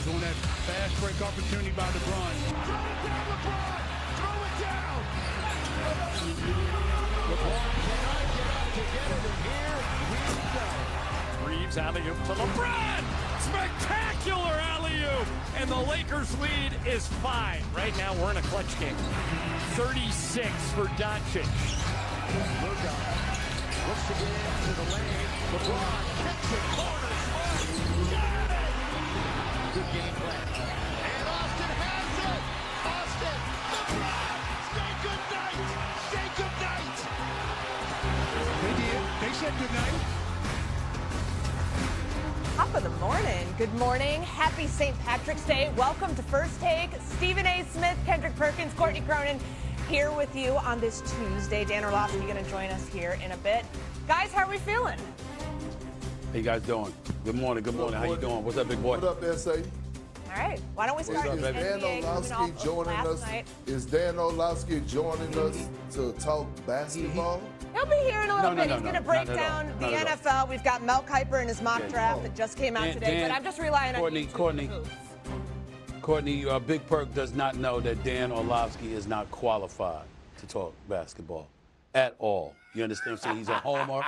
on that fast break opportunity by LeBron. Throw it down, LeBron! Throw it down! LeBron cannot get out to get it, and here we go. Reeves alley-oop to LeBron! Spectacular alley-oop! And the Lakers lead is 5. Right now, we're in a clutch game. 36 for Doncic. Luka looks to get into the lane. LeBron kicks it, corner, smart. Got it! Good game plan. And Austin has it! Austin! LeBron! Say goodnight! Say goodnight! They did. They said goodnight. Top of the morning. Good morning. Happy St. Patrick's Day. Welcome to First Take. Stephen A. Smith, Kendrick Perkins, Courtney Cronin here with you on this Tuesday. Dan Orlovsky going to join us here in a bit. Guys, how are we feeling? How you guys doing? Good morning. Good morning. How you doing? What's up, big boy? What up, SA? All right. Why don't we start with Is Dan NBA moving Orlovsky off joining last us? night? Is Dan Orlovsky joining us to talk basketball? He'll be here in a little No, bit. no, He's no, going to not break at all. down the Not at all. NFL. We've got Mel Kiper in his mock Yeah. draft that just came out Dan- today, Dan- but I'm just relying on Courtney, you two Courtney. booths. Courtney, Big Perk does not know that Dan Orlovsky is not qualified to talk basketball at all. You understand what I'm saying? He's a homer.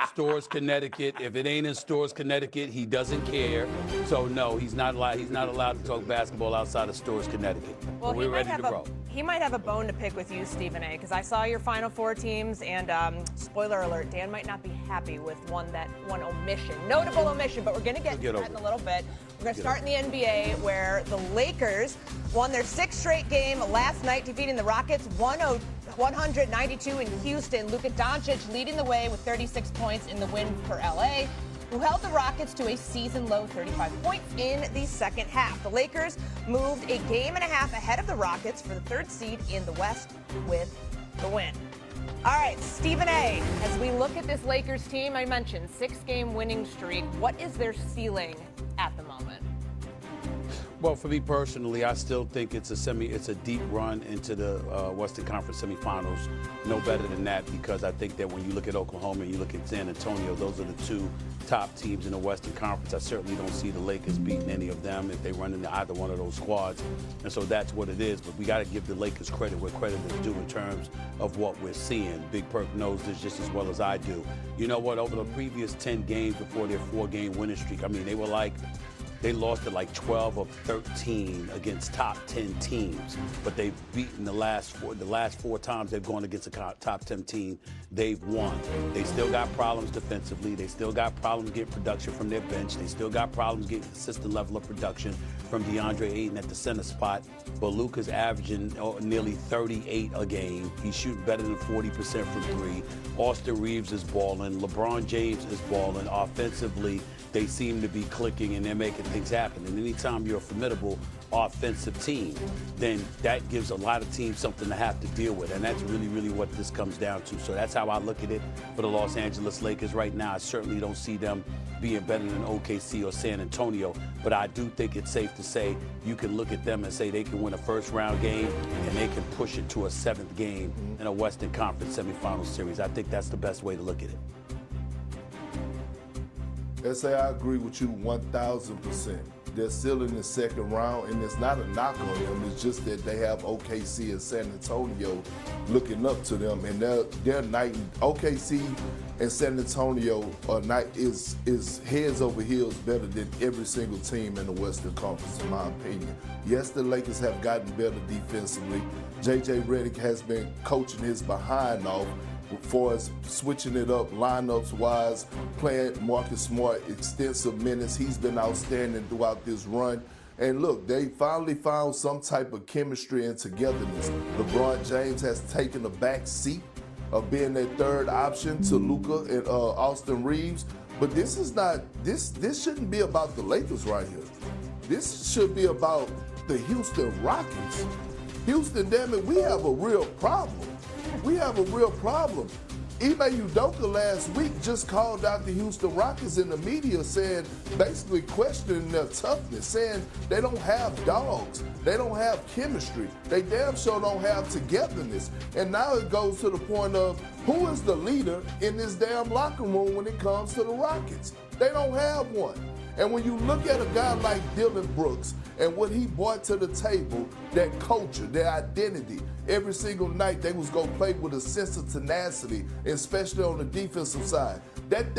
Stores, Connecticut. If it ain't in Stores, Connecticut, he doesn't care. So no, he's not allowed. He's not allowed to talk basketball outside of Stores, Connecticut. Well, But we're ready to roll. He might have a bone to pick with you, Stephen A., because I saw your Final Four teams, and spoiler alert, Dan might not be happy with one omission, notable omission, but we're going to get to that in a little bit. We're going to start in the NBA, where the Lakers won their 6th straight game last night, defeating the Rockets 192 in Houston. Luka Doncic leading the way with 36 points in the win for LA, who held the Rockets to a season-low 35 points in the second half. The Lakers moved a game and a half ahead of the Rockets for the 3rd seed in the West with the win. All right, Stephen A., as we look at this Lakers team, I mentioned 6-game winning streak. What is their ceiling at the moment? Well, for me personally, I still think it's a deep run into the Western Conference semifinals. No better than that, because I think that when you look at Oklahoma and you look at San Antonio, those are the 2 top teams in the Western Conference. I certainly don't see the Lakers beating any of them if they run into either one of those squads. And so that's what it is. But we got to give the Lakers credit where credit is due in terms of what we're seeing. Big Perk knows this just as well as I do. You know what? Over the previous 10 games before their 4-game winning streak, I mean, they lost to like 12 of 13 against top 10 teams, but they've beaten the last 4 times they've gone against a top 10 team, they've won. They still got problems defensively. They still got problems getting production from their bench. They still got problems getting consistent level of production from DeAndre Ayton at the center spot. But Luka's averaging nearly 38 a game. He's shooting better than 40% from 3. Austin Reeves is balling. LeBron James is balling. Offensively, they seem to be clicking and they're making things happen. And anytime you're a formidable offensive team, then that gives a lot of teams something to have to deal with. And that's really, really what this comes down to. So that's how I look at it for the Los Angeles Lakers right now. I certainly don't see them being better than OKC or San Antonio, but I do think it's safe to say you can look at them and say they can win a first-round game and they can push it to a 7th game in a Western Conference semifinal series. I think that's the best way to look at it. SA, I agree with you 1,000%. They're still in the 2nd round, and it's not a knock on them. It's just that they have OKC and San Antonio looking up to them, and they're night. OKC and San Antonio is heads over heels better than every single team in the Western Conference, in my opinion. Yes, the Lakers have gotten better defensively. JJ Redick has been coaching his behind off, for us switching it up lineups-wise, playing Marcus Smart extensive minutes. He's been outstanding throughout this run. And look, they finally found some type of chemistry and togetherness. LeBron James has taken a back seat of being their 3rd option to Luka and Austin Reeves. But this is not, this shouldn't be about the Lakers right here. This should be about the Houston Rockets. Houston, damn it, we have a real problem. We have a real problem. Ime Udoka last week just called out the Houston Rockets in the media, saying, basically questioning their toughness, saying they don't have dogs, they don't have chemistry, they damn sure don't have togetherness. And now it goes to the point of who is the leader in this damn locker room when it comes to the Rockets? They don't have one. And when you look at a guy like Dylan Brooks and what he brought to the table, that culture, their identity, every single night they was going to play with a sense of tenacity, especially on the defensive side. That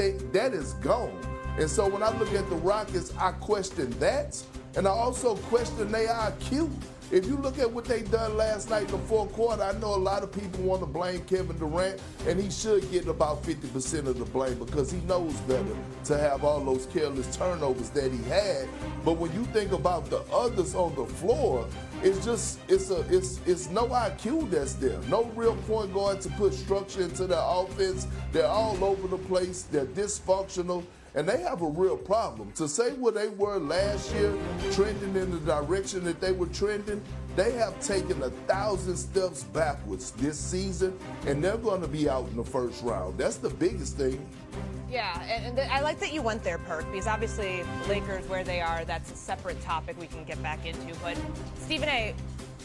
is gone. And so when I look at the Rockets, I question that, and I also question their IQ. If you look at what they done last night in the fourth quarter, I know a lot of people want to blame Kevin Durant, and he should get about 50% of the blame because he knows better to have all those careless turnovers that he had. But when you think about the others on the floor, it's no IQ that's there. No real point guard to put structure into their offense. They're all over the place. They're dysfunctional. And they have a real problem. To say where they were last year, trending in the direction that they were trending, they have taken 1,000 steps backwards this season, and they're going to be out in the first round. That's the biggest thing. Yeah, and I like that you went there, Perk, because obviously Lakers, where they are, that's a separate topic we can get back into. But Stephen A.,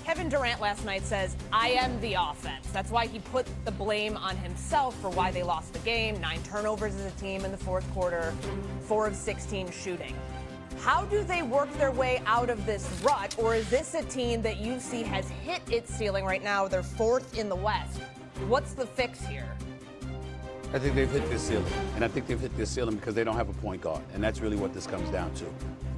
Kevin Durant last night says, I am the offense. That's why he put the blame on himself for why they lost the game. 9 turnovers as a team in the fourth quarter, 4 of 16 shooting. How do they work their way out of this rut, or is this a team that you see has hit its ceiling right now? They're 4th in the West. What's the fix here? I think they've hit their ceiling, and I think they've hit their ceiling because they don't have a point guard, and that's really what this comes down to.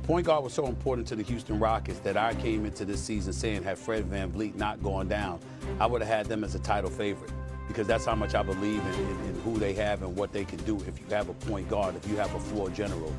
Point guard was so important to the Houston Rockets that I came into this season saying had Fred VanVleet not gone down, I would have had them as a title favorite because that's how much I believe in who they have and what they can do if you have a point guard, if you have a floor general.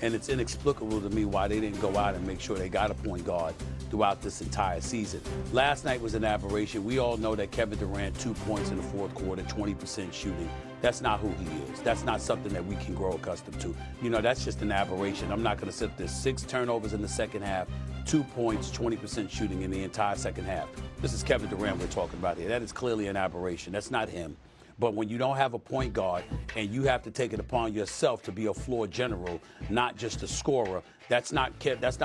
And it's inexplicable to me why they didn't go out and make sure they got a point guard throughout this entire season. Last night was an aberration. We all know that Kevin Durant, 2 points in the fourth quarter, 20% shooting. That's not who he is. That's not something that we can grow accustomed to. You know, that's just an aberration. I'm not going to sit there. 6 turnovers in the second half, 2 points, 20% shooting in the entire second half. This is Kevin Durant we're talking about here. That is clearly an aberration. That's not him. But when you don't have a point guard and you have to take it upon yourself to be a floor general, not just a scorer, that's not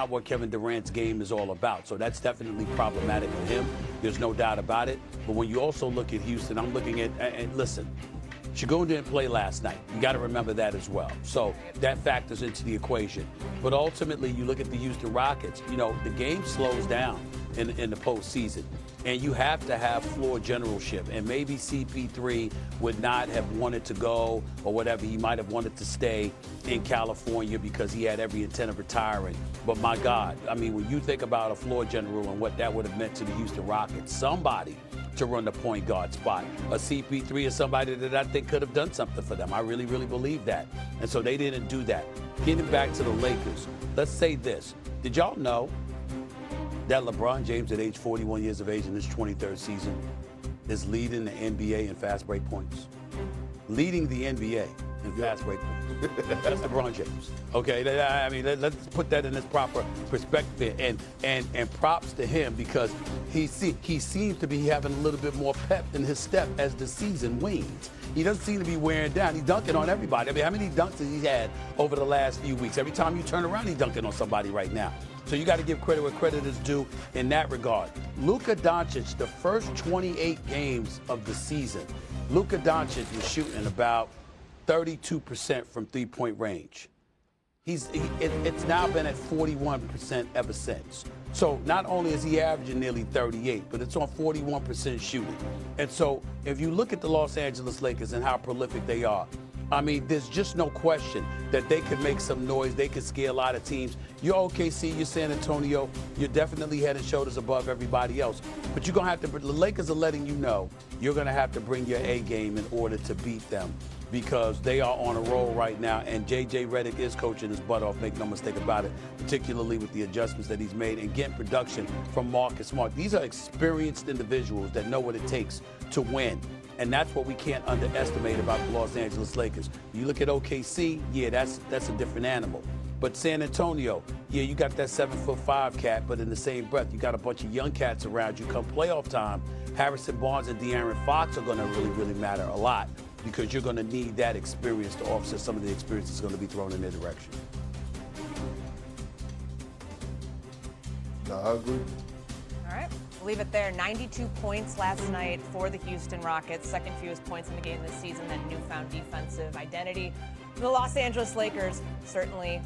what Kevin Durant's game is all about. So that's definitely problematic for him. There's no doubt about it. But when you also look at Houston, I'm looking at, and listen, Shagun didn't play last night. You got to remember that as well. So that factors into the equation. But ultimately, you look at the Houston Rockets, you know, the game slows down in the postseason. And you have to have floor generalship. And maybe CP3 would not have wanted to go or whatever. He might have wanted to stay in California because he had every intent of retiring. But my God, I mean, when you think about a floor general and what that would have meant to the Houston Rockets, somebody to run the point guard spot. A CP3 is somebody that I think could have done something for them. I really, really believe that. And so they didn't do that. Getting back to the Lakers, let's say this. Did y'all know that LeBron James at age 41 years of age in his 23rd season is leading the NBA in fast break points? Leading the NBA in fast break points. That's LeBron James. Okay, I mean, let's put that in its proper perspective. And props to him because he seems to be having a little bit more pep in his step as the season wanes. He doesn't seem to be wearing down. He's dunking on everybody. I mean, how many dunks has he had over the last few weeks? Every time you turn around, he's dunking on somebody right now. So you got to give credit where credit is due in that regard. Luka Doncic, the first 28 games of the season, Luka Doncic was shooting about 32% from three-point range. It's now been at 41% ever since. So not only is he averaging nearly 38, but it's on 41% shooting. And so if you look at the Los Angeles Lakers and how prolific they are, I mean, there's just no question that they could make some noise. They could scare a lot of teams. You're OKC, you're San Antonio. You're definitely head and shoulders above everybody else. But you're going to have to, the Lakers are letting you know you're going to have to bring your A game in order to beat them because they are on a roll right now. And Redick is coaching his butt off, make no mistake about it, particularly with the adjustments that he's made and getting production from Marcus Smart. These are experienced individuals that know what it takes to win. And that's what we can't underestimate about the Los Angeles Lakers. You look at OKC, yeah, that's a different animal. But San Antonio, yeah, you got that 7'5" cat, but in the same breath, you got a bunch of young cats around you. Come playoff time, Harrison Barnes and De'Aaron Fox are going to really, really matter a lot because you're going to need that experience to offset some of the experience that's going to be thrown in their direction. No, I agree. All right. We'll leave it there. 92 points last night for the Houston Rockets. Second fewest points in the game this season. That newfound defensive identity. The Los Angeles Lakers certainly